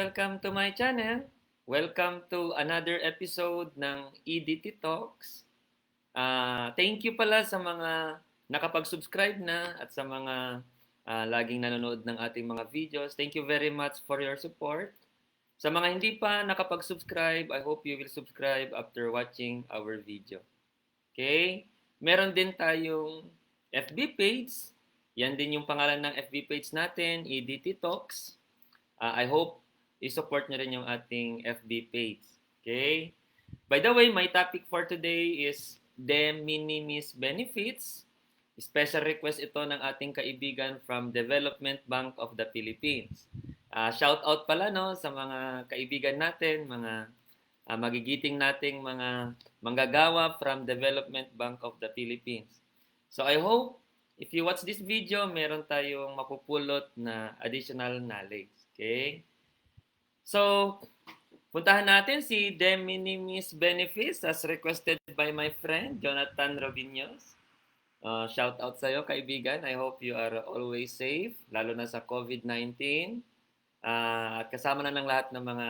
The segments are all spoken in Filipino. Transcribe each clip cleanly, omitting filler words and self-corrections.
welcome to my channel. Welcome to another episode ng EDT Talks. Thank you pala sa mga nakapag-subscribe na at sa mga laging nanonood ng ating mga videos. Thank you very much for your support. Sa mga hindi pa nakapag-subscribe, I hope you will subscribe after watching our video. Okay? Meron din tayong FB page. Yan din yung pangalan ng FB page natin, EDT Talks. I hope i-support nyo rin yung ating FB page. Okay? By the way, my topic for today is de minimis benefits. Special request ito ng ating kaibigan from Development Bank of the Philippines. Shout out pala no sa mga kaibigan natin, mga magigiting nating mga manggagawa from Development Bank of the Philippines. So I hope if you watch this video, meron tayong mapupulot na additional knowledge. Okay? So, puntahan natin si de minimis benefits as requested by my friend Jonathan Robinos. Shout out sa iyo, kaibigan. I hope you are always safe, lalo na sa COVID-19. At kasama na ng lahat ng mga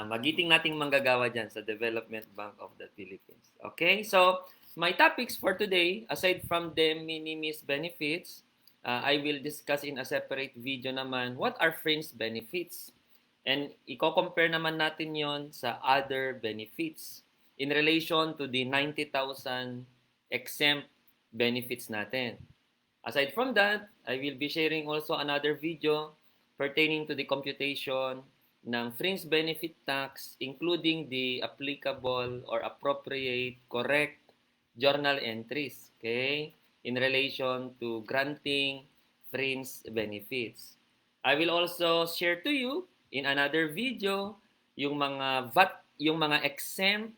magiting nating manggagawa dyan sa Development Bank of the Philippines. Okay? So, my topics for today, aside from de minimis benefits, I will discuss in a separate video naman what are fringe benefits. And i-compare naman natin yon sa other benefits in relation to the 90,000 exempt benefits natin. Aside from that, I will be sharing also another video pertaining to the computation ng fringe benefit tax, including the applicable or appropriate correct journal entries. Okay? In relation to granting fringe benefits. I will also share to you in another video yung mga exempt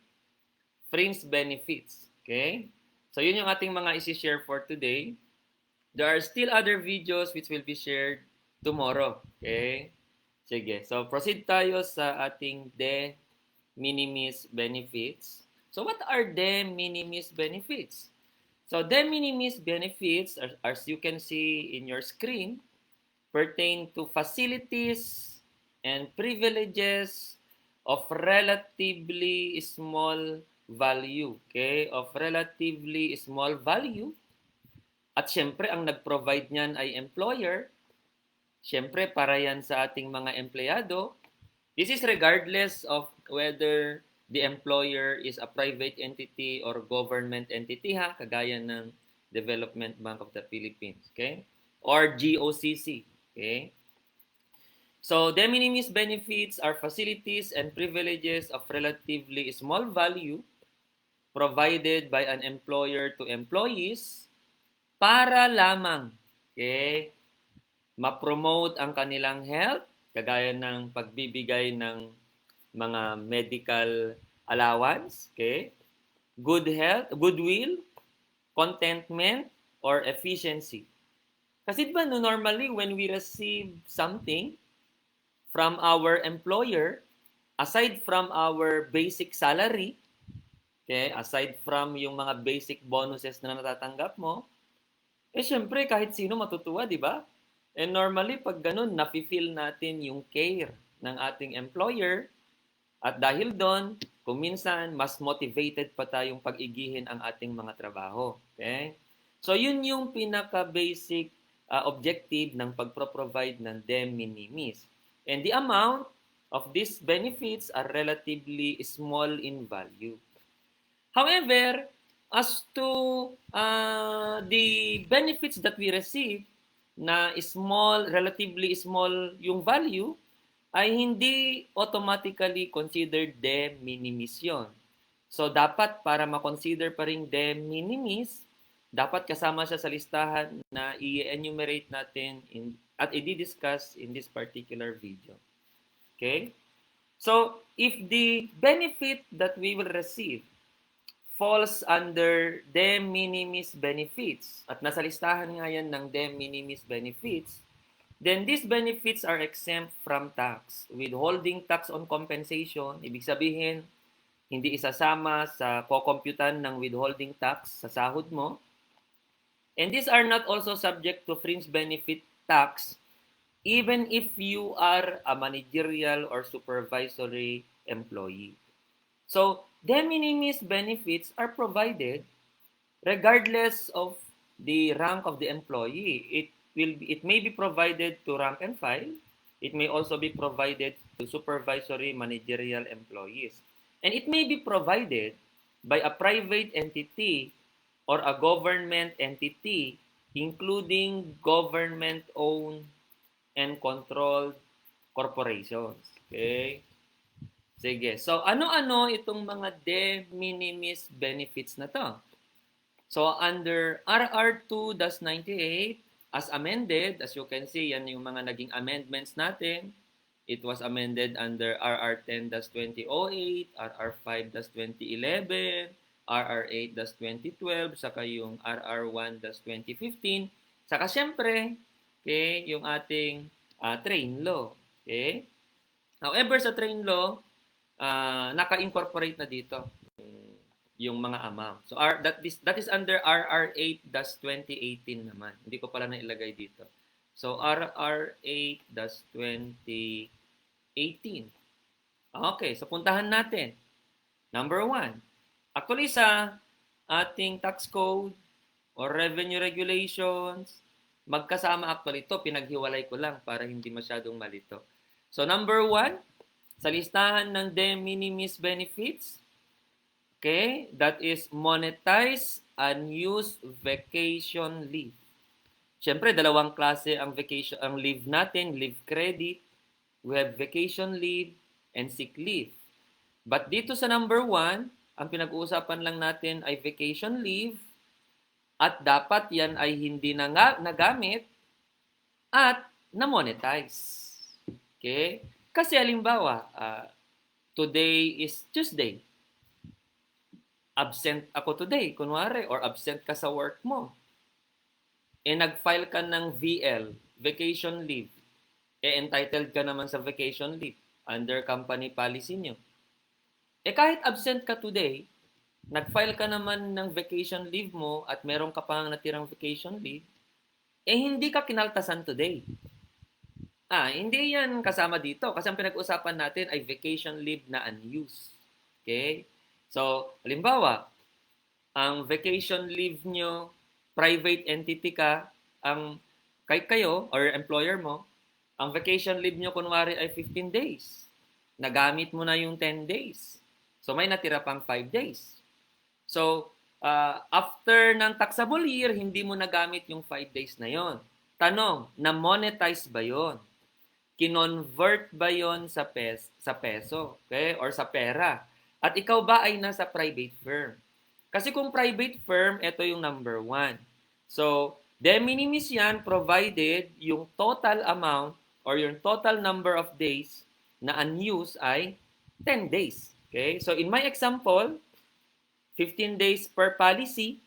fringe benefits. Okay? So yun yung ating mga isi-share for today. There are still other videos which will be shared tomorrow. Okay? Sige. So proceed tayo sa ating de minimis benefits. So what are de minimis benefits? So, de minimis benefits, as you can see in your screen, pertain to facilities and privileges of relatively small value. Okay? Of relatively small value. At syempre, ang nag-provide niyan ay employer. Syempre, para yan sa ating mga empleyado. This is regardless of whether the employer is a private entity or government entity kagaya ng Development Bank of the Philippines, okay? Or GOCC, okay? So, de minimis benefits are facilities and privileges of relatively small value provided by an employer to employees para lamang, okay, ma-promote ang kanilang health, kagaya ng pagbibigay ng mga medical allowance, okay? Good health, goodwill, contentment, or efficiency. Kasi diba normally when we receive something from our employer, aside from our basic salary, okay, aside from yung mga basic bonuses na natatanggap mo, syempre kahit sino matutuwa, di ba? And normally pag ganun, nafe-feel natin yung care ng ating employer. At dahil doon, kung minsan, mas motivated pa tayong pag-igihin ang ating mga trabaho. Okay? So, yun yung pinaka-basic objective ng pagpro-provide ng de minimis. And the amount of these benefits are relatively small in value. However, as to the benefits that we receive na small, relatively small yung value, ay hindi automatically considered de minimis yun. So, dapat para ma-consider pa rin de minimis, dapat kasama siya sa listahan na i-enumerate natin at i-discuss in this particular video. Okay? So, if the benefit that we will receive falls under de minimis benefits, at nasa listahan nga yan ng de minimis benefits, then these benefits are exempt from tax. Withholding tax on compensation, ibig sabihin, hindi isasama sa kukomputan ng withholding tax sa sahod mo. And these are not also subject to fringe benefit tax even if you are a managerial or supervisory employee. So, de minimis benefits are provided regardless of the rank of the employee. It may be provided to rank and file. It may also be provided to supervisory managerial employees. And it may be provided by a private entity or a government entity, including government-owned and controlled corporations. Okay? Sige. So, ano-ano itong mga de minimis benefits na to? So, under RR 2-98, as amended, as you can see, yan yung mga naging amendments natin. It was amended under RR 10-2008, RR 5-2011, RR 8-2012, saka yung RR 1-2015, saka syempre, okay, yung ating train law. Okay? However, sa train law, naka-incorporate na dito yung mga amount. So that is under RR 8-2018 naman. Hindi ko pala nailagay dito. So RR 8-2018. Okay, so puntahan natin. Number 1. Actually sa ating tax code or revenue regulations, magkasama actually ito, pinaghiwalay ko lang para hindi masyadong malito. So number 1, sa listahan ng de minimis benefits, okay, that is monetize unused vacation leave. Siyempre, dalawang klase ang vacation, ang leave natin, leave credit. We have vacation leave and sick leave. But dito sa number 1, ang pinag-uusapan lang natin ay vacation leave at dapat yan ay hindi nagamit at na-monetize. Okay? Kasi halimbawa, today is Tuesday. Absent ako today, kunwari, or absent ka sa work mo. Nag-file ka ng VL, vacation leave. Entitled ka naman sa vacation leave under company policy nyo. Kahit absent ka today, nag-file ka naman ng vacation leave mo at meron ka pang natirang vacation leave, hindi ka kinaltasan today. Hindi yan kasama dito kasi ang pinag-usapan natin ay vacation leave na unused. Okay? So, halimbawa, ang vacation leave nyo, private entity ka, kayo or employer mo, ang vacation leave nyo kunwari ay 15 days. Nagamit mo na yung 10 days. So, may natira pang 5 days. So, after ng taxable year, hindi mo nagamit yung 5 days na yon. Tanong, na-monetize ba yon? Kinonvert ba yon sa peso? Okay? Or sa pera? At ikaw ba ay nasa private firm? Kasi kung private firm, ito yung number 1. So, de minimis yan provided yung total amount or yung total number of days na unused ay 10 days. Okay? So, in my example, 15 days per policy,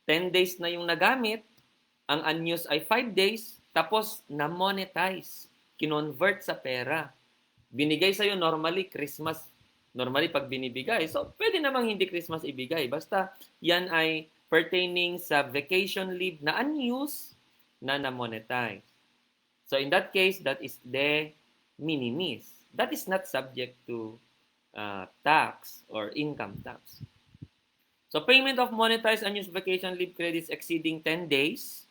10 days na yung nagamit, ang unused ay 5 days, tapos na-monetize, kinonvert sa pera. Binigay sa'yo normally Christmas, normally pag binibigay. So, pwede namang hindi Christmas ibigay. Basta yan ay pertaining sa vacation leave na unused na na-monetize. So, in that case, that is de minimis. That is not subject to tax or income tax. So, payment of monetized unused vacation leave credits exceeding 10 days,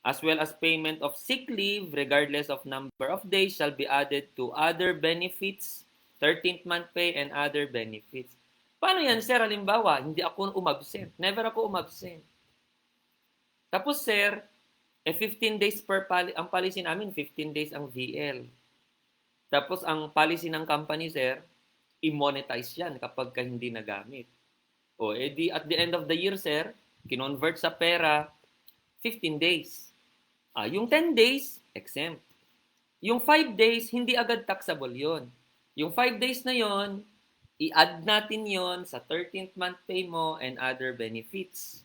as well as payment of sick leave, regardless of number of days, shall be added to other benefits, 13th month pay, and other benefits. Paano yan, sir? Halimbawa, hindi ako umabsent. Never ako umabsent. Tapos, sir, 15 days ang policy namin, 15 days ang VL. Tapos, ang policy ng company, sir, i-monetize yan kapag hindi nagamit. At the end of the year, sir, kinonvert sa pera, 15 days. Yung 10 days, exempt. Yung 5 days, hindi agad taxable yon. Yung 5 days na yon, i-add natin yon sa 13th month pay mo and other benefits.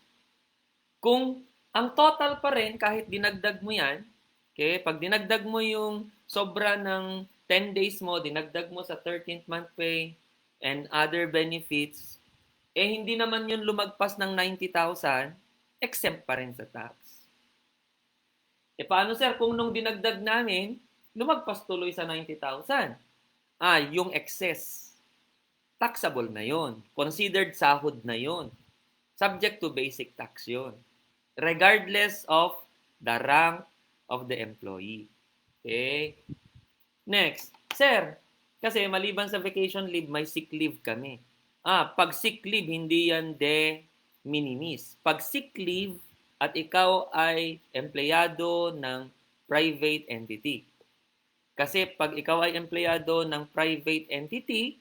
Kung ang total pa rin, kahit dinagdag mo yan, okay, pag dinagdag mo yung sobra ng 10 days mo, dinagdag mo sa 13th month pay and other benefits, hindi naman yun lumagpas ng 90,000, exempt pa rin sa tax. E paano sir kung nung dinagdag namin, lumagpas tuloy sa 90,000? Yung excess. Taxable na yon. Considered sahod na yon. Subject to basic tax yon. Regardless of the rank of the employee. Okay? Next. Sir, kasi maliban sa vacation leave, may sick leave kami. Pag sick leave, hindi yan de minimis. Pag sick leave at ikaw ay empleyado ng private entity. Kasi pag ikaw ay empleyado ng private entity,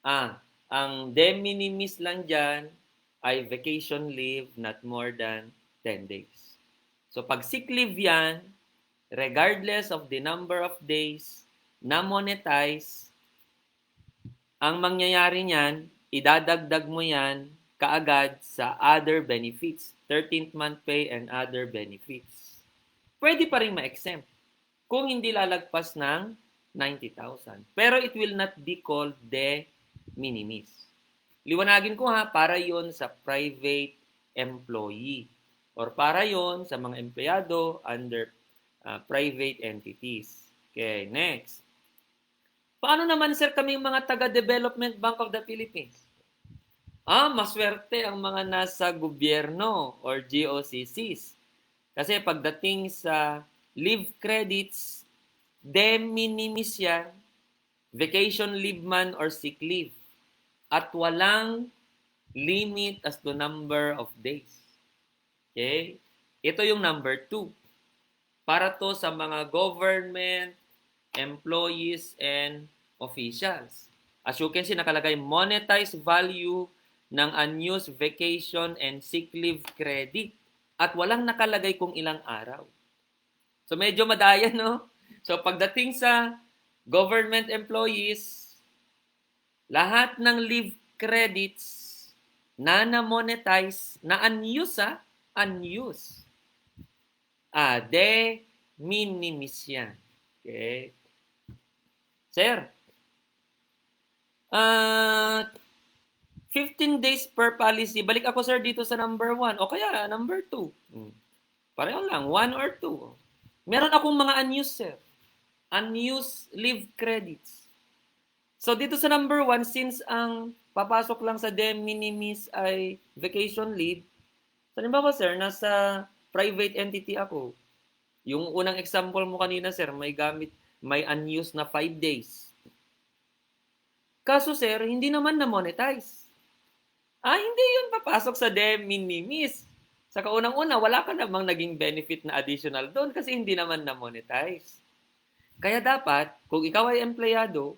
ang de minimis lang dyan ay vacation leave not more than 10 days. So pag sick leave yan, regardless of the number of days na monetize, ang mangyayari niyan, idadagdag mo yan kaagad sa other benefits, 13th month pay and other benefits. Pwede pa rin ma-exempt kung hindi lalagpas ng 90,000. Pero it will not be called de minimis. Liwanagin ko para yon sa private employee or para yon sa mga empleyado under private entities. Okay, next. Paano naman sir kami yung mga taga-Development Bank of the Philippines? Maswerte ang mga nasa gobyerno or GOCCs. Kasi pagdating sa leave credits, de minimis yan, vacation leave man or sick leave. At walang limit as to number of days. Okay? Ito yung number 2. Para to sa mga government, employees, and officials. As you can see, nakalagay monetized value ng unused vacation and sick leave credit. At walang nakalagay kung ilang araw. So medyo madaya, no? So pagdating sa government employees, lahat ng leave credits na na-monetize, na unused, unused. De minimis yan. Okay? Sir, 15 days per policy. Balik ako, sir, dito sa number 1. O kaya, number 2. Pareho lang, 1 or 2. Meron akong mga unused, sir. Unused leave credits. So, dito sa number 1, since ang papasok lang sa de minimis ay vacation leave, halimbawa, sir, nasa private entity ako. Yung unang example mo kanina, sir, may unused na 5 days. Kaso, sir, hindi naman na-monetize. Hindi yun papasok sa de minimis. Sa kaunang-una, wala ka namang naging benefit na additional doon kasi hindi naman na-monetize. Kaya dapat, kung ikaw ay empleyado,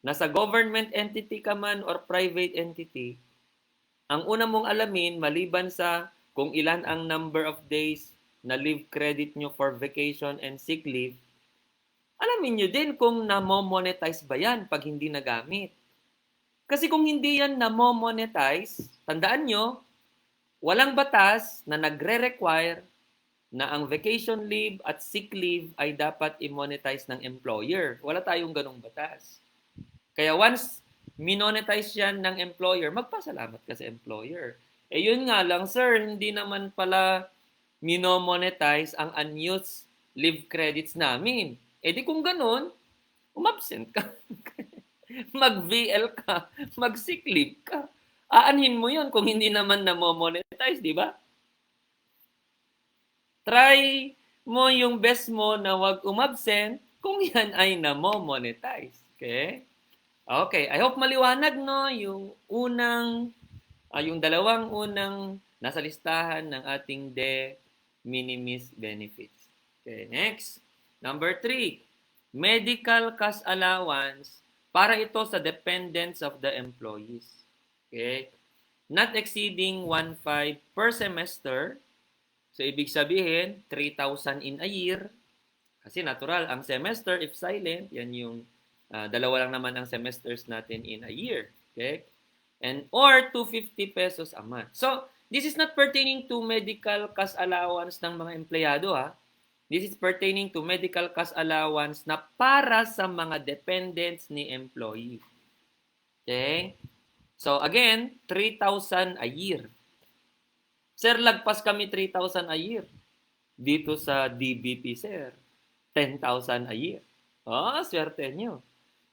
nasa government entity ka man or private entity, ang una mong alamin, maliban sa kung ilan ang number of days na leave credit nyo for vacation and sick leave, alamin nyo din kung namo-monetize ba yan pag hindi nagamit. Kasi kung hindi yan namo-monetize, tandaan nyo, walang batas na nagre-require na ang vacation leave at sick leave ay dapat i-monetize ng employer. Wala tayong ganong batas. Kaya once minonetize yan ng employer, magpasalamat ka sa employer. Yun nga lang, sir, hindi naman pala minomonetize ang unused leave credits namin. Di kung ganun, umabsent ka. Mag-VL ka, mag-sick leave ka. Aanhin mo yun kung hindi naman namo-monetize, di ba? Try mo yung best mo na wag umabsent kung yan ay namo-monetize. Okay? Okay, I hope maliwanag, no, yung dalawang unang nasa listahan ng ating de minimis benefits. Okay, next. Number 3, medical cash allowance para ito sa dependents of the employees. Okay? Not exceeding 1.5 per semester. So, ibig sabihin, 3,000 in a year. Kasi natural, ang semester, if silent, yan yung dalawa lang naman ang semesters natin in a year. Okay? And or 250 pesos a month. So, this is not pertaining to medical cash allowance ng mga empleyado, ha? This is pertaining to medical cash allowance na para sa mga dependents ni employee. Okay? So, again, 3,000 a year. Sir, lagpas kami 3,000 a year. Dito sa DBP, sir, 10,000 a year. Oh, swerte nyo.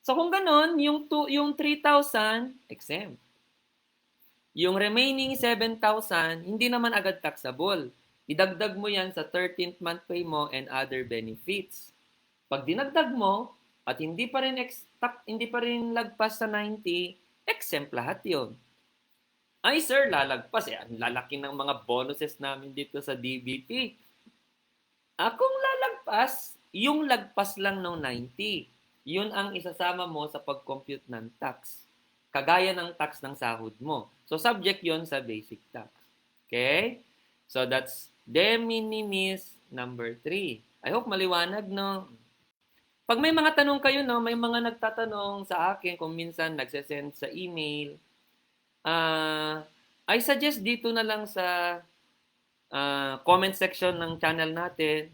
So kung ganon, yung 3,000, exempt. Yung remaining 7,000, hindi naman agad taxable. Idagdag mo yan sa 13th month pay mo and other benefits. Pag dinagdag mo, at hindi pa rin lagpas sa 90, exempt lahat yon. Ay sir, lalagpas. Ang lalaki ng mga bonuses namin dito sa DBP. Kung lalagpas, yung lagpas lang ng 90, yun ang isasama mo sa pag-compute ng tax. Kagaya ng tax ng sahod mo. So, subject yon sa basic tax. Okay? So, that's de minimis number 3. I hope maliwanag, no? Pag may mga tanong kayo, no, may mga nagtatanong sa akin kung minsan nagsesend sa email, I suggest dito na lang sa comment section ng channel natin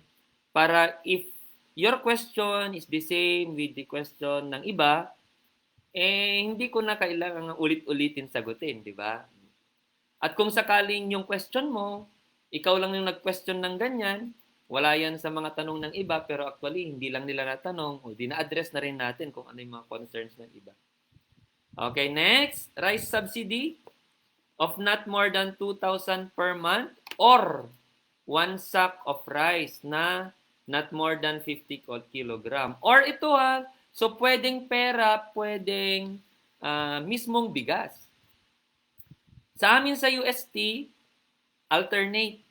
para if your question is the same with the question ng iba, hindi ko na kailangan ulit-ulitin sagutin, di ba? At kung sakaling yung question mo, ikaw lang yung nag-question ng ganyan, wala yan sa mga tanong ng iba, pero actually, hindi lang nila natanong, o di na-address na rin natin kung ano yung mga concerns ng iba. Okay, next, rice subsidy of not more than 2,000 per month or 1 sack of rice na not more than 50 kilogram. Or ito so pwedeng pera, pwedeng mismong bigas. Sa amin sa UST, alternate.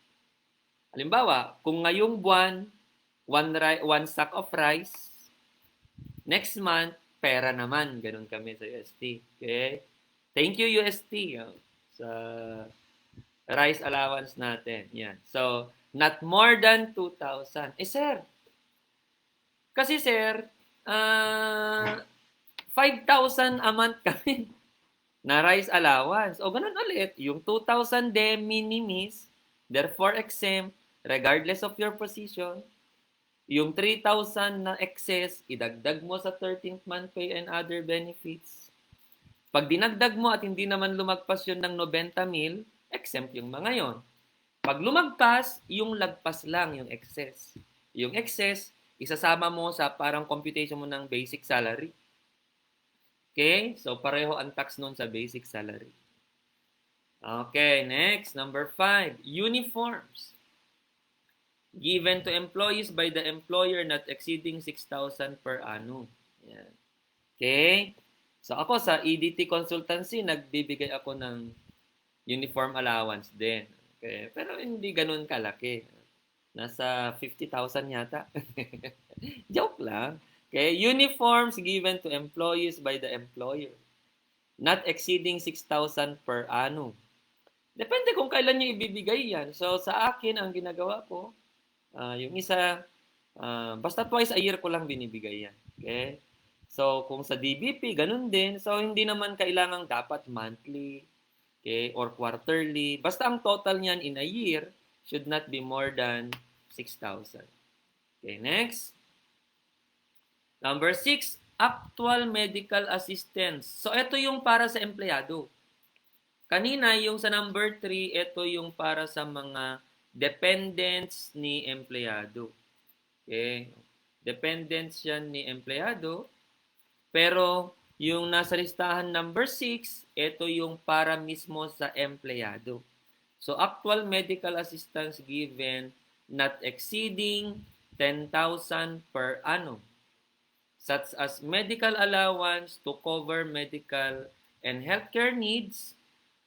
Halimbawa, kung ngayong buwan, 1 sack of rice, next month, pera naman. Ganun kami sa UST. Okay? Thank you, UST, sa rice allowance natin. Yan. So, not more than 2,000. Sir, kasi sir, 5,000 a month kami na rice allowance. O ganun ulit, yung 2,000 de minimis, therefore exempt, regardless of your position. Yung 3,000 na excess, idagdag mo sa 13th month pay and other benefits. Pag dinagdag mo at hindi naman lumagpas yun ng 90,000, exempt yung mga yon. Pag lumagpas, yung lagpas lang, yung excess. Yung excess, isasama mo sa parang computation mo ng basic salary. Okay? So, pareho ang tax nun sa basic salary. Okay, next, number 5, uniforms given to employees by the employer not exceeding 6,000 per annum. Yan. Okay? So, ako sa EDT Consultancy, nagbibigay ako ng uniform allowance din. Okay? Pero hindi ganun kalaki. Nasa 50,000 yata. Joke lang. Okay? Uniforms given to employees by the employer not exceeding 6,000 per annum. Depende kung kailan nyo ibibigay yan. So, sa akin, ang ginagawa ko, yung isa, basta twice a year ko lang binibigay yan. Okay? So, kung sa DBP, ganun din. So, hindi naman kailangang dapat monthly, okay, or quarterly. Basta ang total niyan in a year should not be more than 6,000. Okay, next. Number 6, actual medical assistance. So, ito yung para sa empleyado. Kanina, yung sa number 3, ito yung para sa mga dependents ni empleyado. Okay? Dependents yan ni empleyado. Pero, yung nasa listahan number 6, ito yung para mismo sa empleyado. So, actual medical assistance given not exceeding 10,000 per annum, such as medical allowance to cover medical and healthcare needs,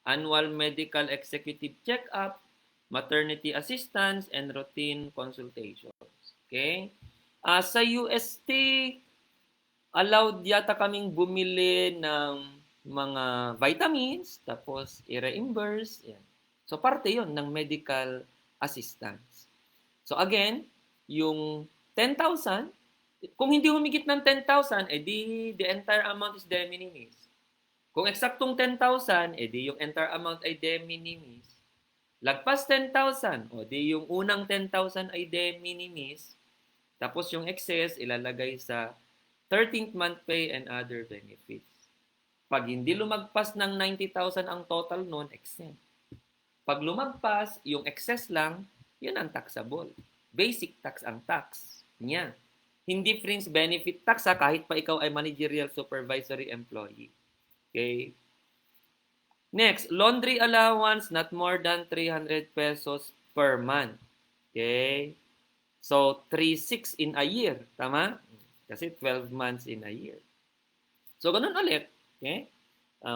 annual medical executive check-up, maternity assistance, and routine consultations. Okay? Sa UST, allowed yata kaming bumili ng mga vitamins, tapos i-reimburse. Yan. So, parte yon ng medical assistance. So, again, yung 10,000, kung hindi humigit ng 10,000, edi the entire amount is de minimis. Kung eksaktong 10,000, edi yung entire amount ay de minimis. Lagpas 10,000, o di yung unang 10,000 ay de minimis, tapos yung excess ilalagay sa 13th month pay and other benefits. Pag hindi lumagpas ng 90,000 ang total nun, exempt. Pag lumagpas, yung excess lang, yun ang taxable. Basic tax ang tax niya. Hindi fringe benefit tax kahit pa ikaw ay managerial supervisory employee. Okay? Next, laundry allowance not more than 300 pesos per month. Okay? So, 3,600 in a year. Tama? Kasi 12 months in a year. So, ganun ulit. Okay?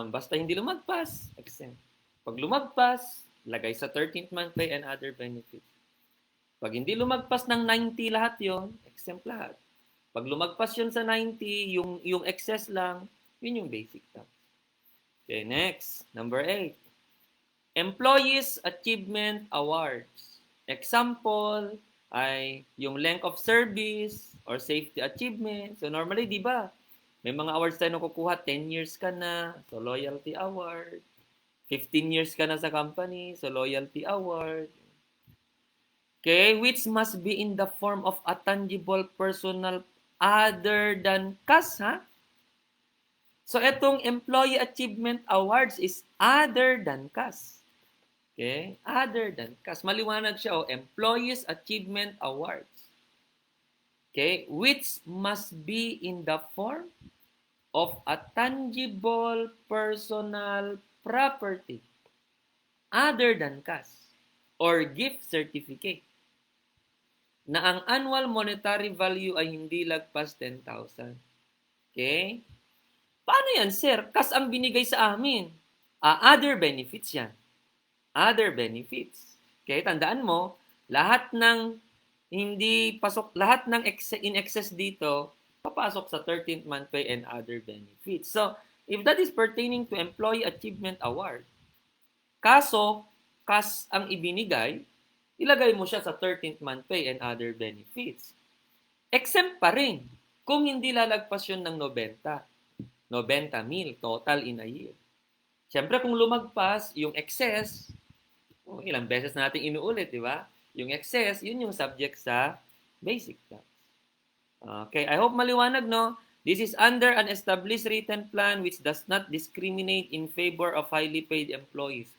Basta hindi lumagpas, exempt. Pag lumagpas, lagay sa 13th month pay and other benefits. Pag hindi lumagpas ng 90 lahat yon, exempt lahat. Pag lumagpas yun sa 90, yung excess lang, yun yung basic tax. Okay, next. Number 8. Employees Achievement Awards. Example ay yung length of service or safety achievement. So normally, di ba, may mga awards tayo nakukuha, 10 years ka na, so loyalty award. 15 years ka na sa company, so loyalty award. Okay, which must be in the form of a tangible personal other than cash, ha? So, itong Employee Achievement Awards is other than cash. Okay? Other than cash. Maliwanag siya, Employees Achievement Awards. Okay? Which must be in the form of a tangible personal property other than cash or gift certificate na ang annual monetary value ay hindi lagpas 10,000. Okay? Paano yan, sir? Cash ang binigay sa amin. Other benefits yan. Other benefits. Okay? Tandaan mo, lahat ng hindi pasok, lahat ng in excess dito, papasok sa 13th month pay and other benefits. So, if that is pertaining to Employee Achievement Award, kaso, cash ang ibinigay, ilagay mo siya sa 13th month pay and other benefits. Exempt pa rin kung hindi lalagpas yun ng 90 mil total in a year. Siyempre, kung lumagpas, yung excess, ilang beses natin inuulit, di ba? Yung excess, yun yung subject sa basic tax. Okay, I hope maliwanag, no? This is under an established written plan which does not discriminate in favor of highly paid employees.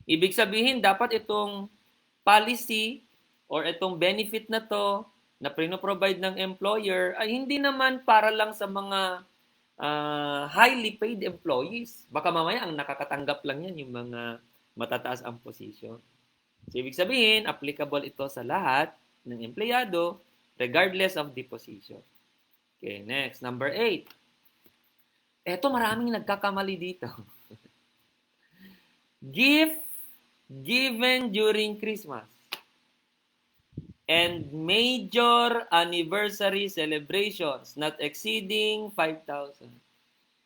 Ibig sabihin, dapat itong policy or itong benefit na to na provide ng employer ay hindi naman para lang sa mga highly paid employees. Baka mamaya ang nakakatanggap lang yan yung mga matataas ang posisyon. So, ibig sabihin, applicable ito sa lahat ng empleyado regardless of the position. Okay, next. Number 8. Eto, maraming nagkakamali dito. Gift given during Christmas and major anniversary celebrations not exceeding 5,000.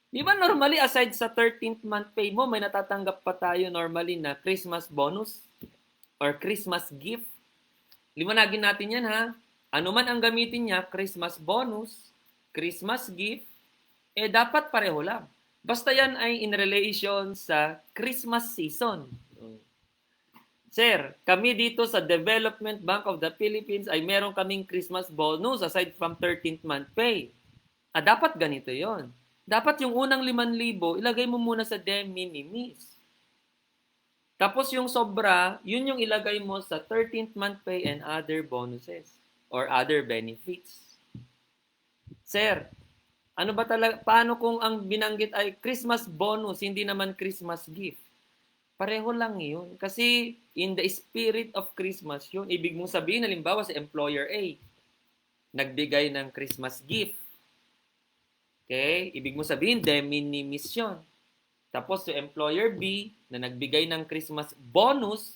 Di ba normally aside sa 13th month pay mo, may natatanggap pa tayo normally na Christmas bonus or Christmas gift? Liwanagin natin yan, ha? Ano man ang gamitin niya, Christmas bonus, Christmas gift, dapat pareho lang. Basta yan ay in relation sa Christmas season. Sir, kami dito sa Development Bank of the Philippines ay meron kaming Christmas bonus aside from 13th month pay. Dapat ganito yon. Dapat yung unang 5,000, ilagay mo muna sa de minimis. Tapos yung sobra, yun yung ilagay mo sa 13th month pay and other bonuses or other benefits. Sir, ano ba talaga, paano kung ang binanggit ay Christmas bonus, hindi naman Christmas gift? Pareho lang yun. Kasi in the spirit of Christmas yun. Ibig mong sabihin, halimbawa sa employer A, nagbigay ng Christmas gift. Okay? Ibig mong sabihin, de minimis yun. Tapos sa employer B, na nagbigay ng Christmas bonus,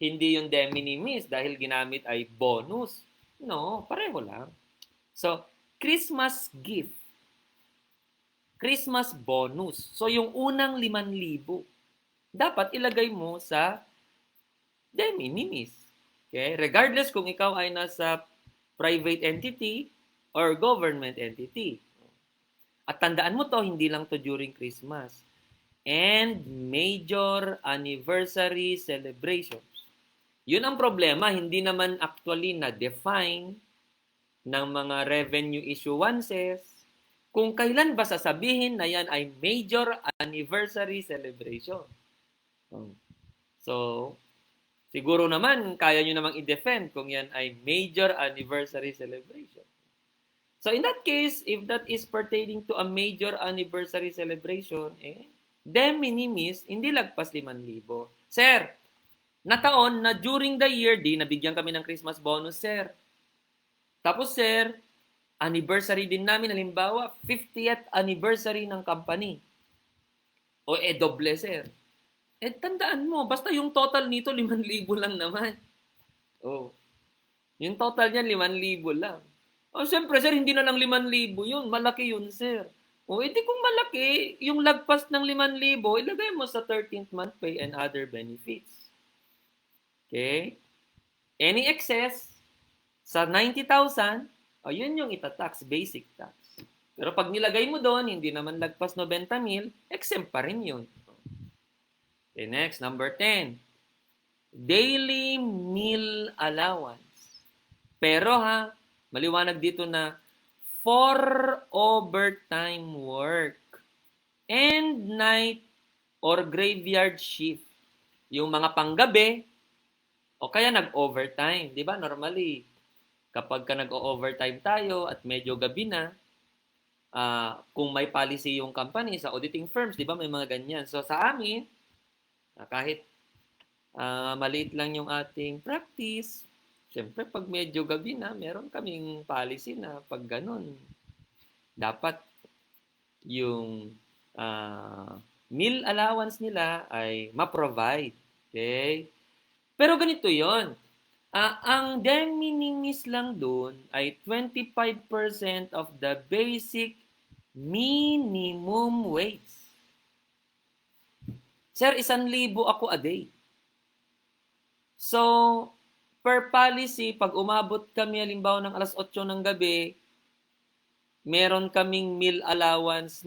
hindi yung de minimis dahil ginamit ay bonus. No, pareho lang. So, Christmas gift. Christmas bonus. So, yung unang 5,000, dapat ilagay mo sa de minimis. Okay? Regardless kung ikaw ay nasa private entity or government entity. At tandaan mo to, hindi lang to during Christmas. And major anniversary celebrations. Yun ang problema, hindi naman actually na-define ng mga revenue issuances kung kailan ba sasabihin na yan ay major anniversary celebration. So Siguro naman, kaya nyo namang i-defend kung yan ay major anniversary celebration. So in that case, if that is pertaining to a major anniversary celebration, de minimis, hindi lagpas 5,000. Sir, na taon na during the year, di nabigyan kami ng Christmas bonus, sir. Tapos, sir, anniversary din namin, halimbawa, 50th anniversary ng company. O doble, sir. Tandaan mo, basta yung total nito, 5,000 lang naman. Yung total niyan, 5,000 lang. Siyempre, sir, hindi na lang 5,000 yun. Malaki yun, sir. Edi kung malaki, yung lagpas ng 5,000, ilagay mo sa 13th month pay and other benefits. Okay? Any excess sa 90,000, yun yung itatax, basic tax. Pero pag nilagay mo doon, hindi naman lagpas 90,000, exempt pa rin yun. Okay, next, number 10. Daily meal allowance. Pero maliwanag dito na for overtime work and night or graveyard shift. Yung mga panggabi o kaya nag-overtime. Di ba? Normally, kapag ka nag-overtime tayo at medyo gabi na, kung may policy yung company sa auditing firms, di ba? May mga ganyan. So sa amin, kahit maliit lang yung ating practice, siyempre, pag medyo gabi na, meron kaming policy na pag ganun, dapat yung meal allowance nila ay ma-provide. Okay? Pero ganito yon. Ang de minimis lang doon ay 25% of the basic minimum wage. Sir, 1,000 ako a day. So, per policy, pag umabot kami halimbawa ng alas 8 ng gabi, meron kaming meal allowance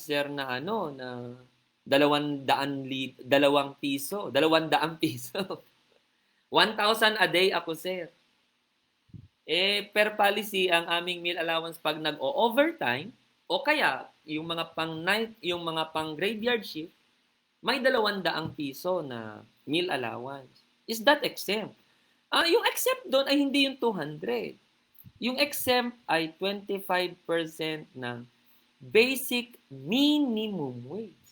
sir na na 200 piso. 200 piso. 1,000 a day ako, sir. Per policy, ang aming meal allowance pag nag-o-overtime, o kaya yung mga pang-night, yung mga pang-graveyard shift, may 200 piso na meal allowance. Is that exempt? Yung exempt doon ay hindi yung 200. Yung exempt ay 25% ng basic minimum wage.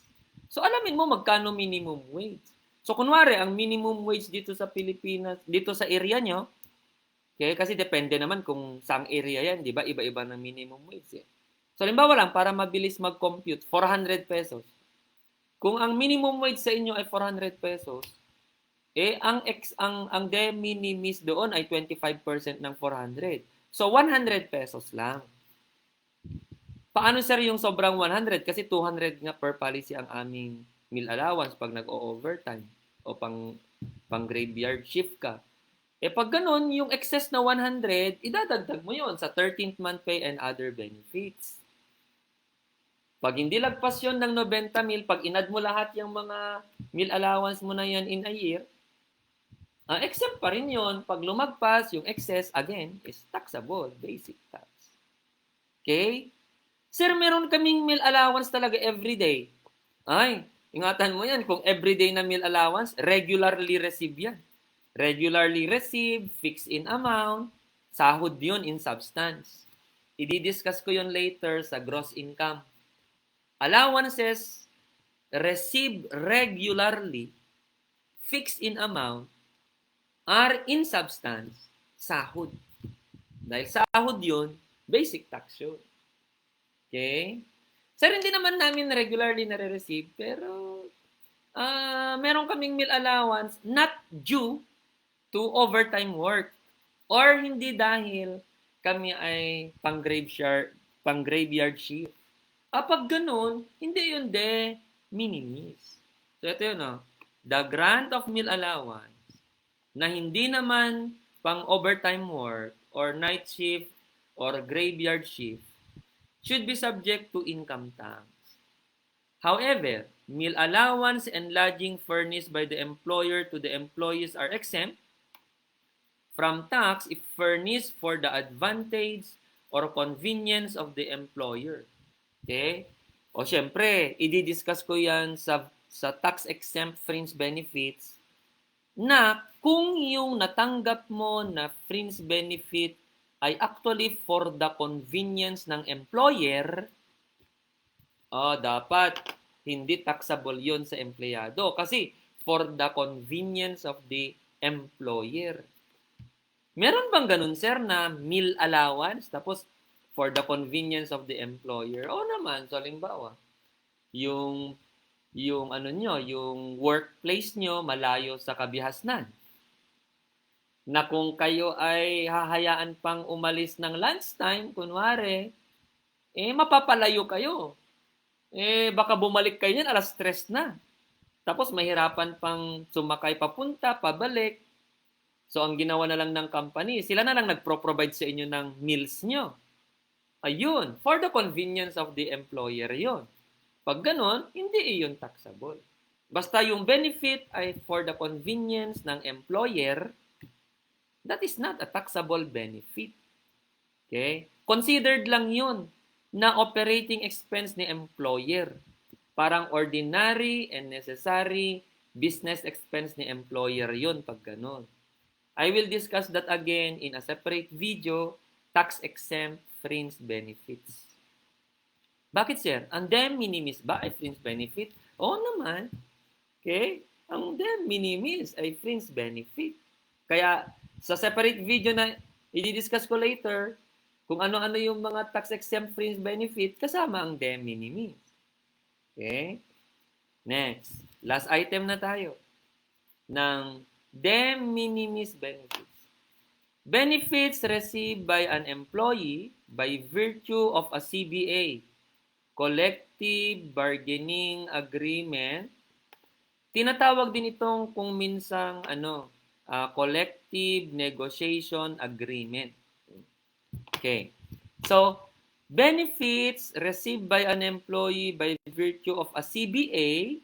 So alamin mo magkano minimum wage. So kunwari, ang minimum wage dito sa Pilipinas, dito sa area nyo, okay, kasi depende naman kung saang area yan, di ba? Iba-iba ng minimum wage. So halimbawa lang, para mabilis mag-compute, 400 pesos. Kung ang minimum wage sa inyo ay 400 pesos, ang de minimis doon ay 25% ng 400. So 100 pesos lang. Paano sir yung sobrang 100? Kasi 200 nga per policy ang aming meal allowance pag nag-o-overtime o pang graveyard shift ka. Pag ganun, yung excess na 100, idadagdag mo yon sa 13th month pay and other benefits. Pag hindi lagpas yon ng 90,000, pag inad mo lahat yung mga meal allowance mo na yan in a year, exempt pa rin yon. Pag lumagpas, yung excess, again, is taxable, basic tax. Okay? Sir, meron kaming meal allowance talaga everyday. Ingatan mo yan, kung everyday na meal allowance, regularly receive yan. Regularly receive, fixed in amount, sahod yun in substance. I-discuss ko yun later sa gross income. Allowances received regularly, fixed in amount, are in substance, sahod. Dahil sahod yun, basic tax yun. Okay? Sir, hindi naman namin regularly nare-receive, pero meron kaming meal allowance not due to overtime work or hindi dahil kami ay pang-graveyard shift. Pag ganun, hindi yun de minimis. So ito yun, the grant of meal allowance na hindi naman pang-overtime work or night shift or graveyard shift should be subject to income tax. However, meal allowance and lodging furnished by the employer to the employees are exempt from tax if furnished for the advantage or convenience of the employer. Okay? O syempre, i-discuss ko yan sa tax-exempt fringe benefits na kung yung natanggap mo na fringe benefit ay actually for the convenience ng employer, dapat hindi taxable yon sa empleyado kasi for the convenience of the employer. Meron bang ganun, sir, na meal allowance tapos for the convenience of the employer? Oo naman. So, halimbawa, yung ano nyo, yung workplace nyo malayo sa kabihasnan. Na kung kayo ay hahayaan pang umalis ng lunchtime, kunwari, mapapalayo kayo. Baka bumalik kayo niyan, 3:00 na. Tapos mahirapan pang sumakay papunta, pabalik. So, ang ginawa na lang ng company, sila na lang nagpro-provide sa inyo ng meals nyo. Ayun, for the convenience of the employer yon. Pag ganon, hindi iyon taxable. Basta yung benefit ay for the convenience ng employer, that is not a taxable benefit. Okay? Considered lang yun na operating expense ni employer. Parang ordinary and necessary business expense ni employer yun pag ganon. I will discuss that again in a separate video, tax-exempt fringe benefits. Bakit, sir? Ang de minimis ba ay fringe benefit? Oo naman. Okay? Ang de minimis ay fringe benefit. Kaya, sa separate video na i-discuss ko later, kung ano-ano yung mga tax-exempt fringe benefit, kasama ang de minimis. Okay? Next. Last item na tayo ng de minimis benefits. Benefits received by an employee by virtue of a CBA, Collective Bargaining Agreement. Tinatawag din itong kung minsang Collective Negotiation Agreement. Okay. So, benefits received by an employee by virtue of a CBA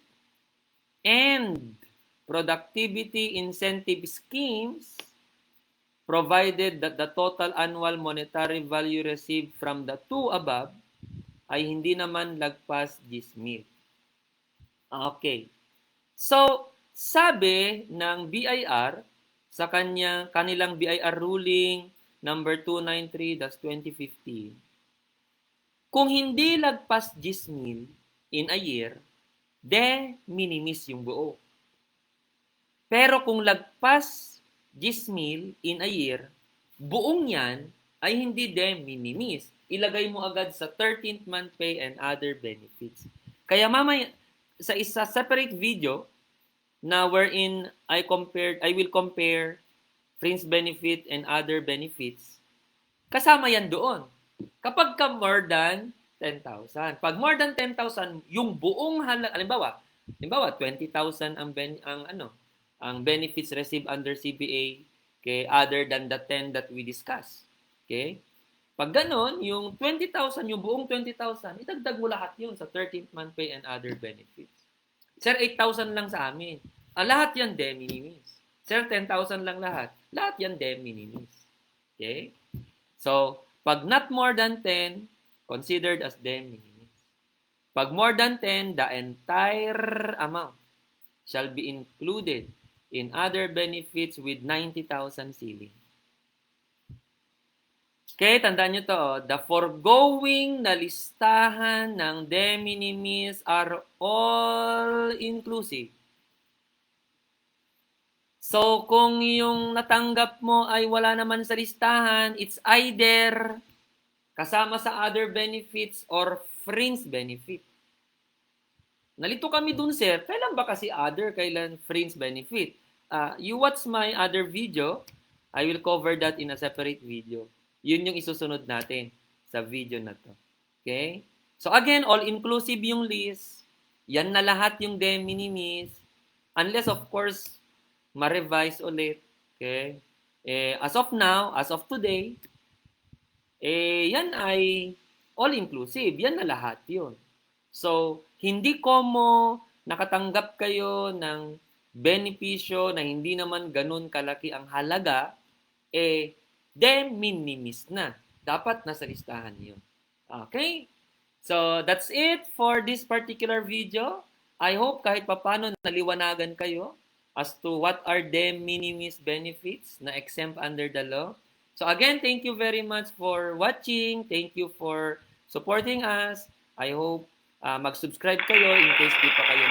and productivity incentive schemes, provided that the total annual monetary value received from the two above ay hindi naman lagpas 10,000. Okay. So, sabi ng BIR sa kanilang BIR ruling number 293-2015, kung hindi lagpas 10,000 in a year, de minimis yung buo. Pero kung lagpas 10,000 in a year, buong yan ay hindi de minimis. Ilagay mo agad sa 13th month pay and other benefits. Kaya mamaya, sa isa separate video na wherein I will compare fringe benefit and other benefits, kasama yan doon. Kapag ka more than 10,000. Pag more than 10,000, yung buong halimbawa 20,000 ang benefits received under CBA, okay, other than the 10 that we discussed. Okay? Pag ganon, yung 20,000, yung buong 20,000, itagdag mo lahat yun sa 13th month pay and other benefits. Sir, 8,000 lang sa amin. Lahat yan de minimis. Sir, 10,000 lang lahat. Lahat yan de minimis. Okay? So, pag not more than 10, considered as de minimis. Pag more than 10, the entire amount shall be included in other benefits with 90,000 ceiling. Okay, tandaan nyo to. The foregoing na listahan ng de minimis are all inclusive. So, kung yung natanggap mo ay wala naman sa listahan, it's either kasama sa other benefits or fringe benefit. Nalito kami dun, sir. Kailan ba kasi other, kailan fringe benefit? You watch my other video. I will cover that in a separate video. Yun yung isusunod natin sa video na to. Okay? So again, all-inclusive yung list. Yan na lahat yung de minimis. Unless, of course, ma-revise ulit. Okay? As of now, as of today, yan ay all-inclusive. Yan na lahat yun. So, hindi komo nakatanggap kayo ng benepisyo na hindi naman ganun kalaki ang halaga, de minimis na. Dapat nasa listahan yun. Okay? So, that's it for this particular video. I hope kahit papano naliwanagan kayo as to what are de minimis benefits na exempt under the law. So again, thank you very much for watching. Thank you for supporting us. I hope mag-subscribe kayo in case di pa kayo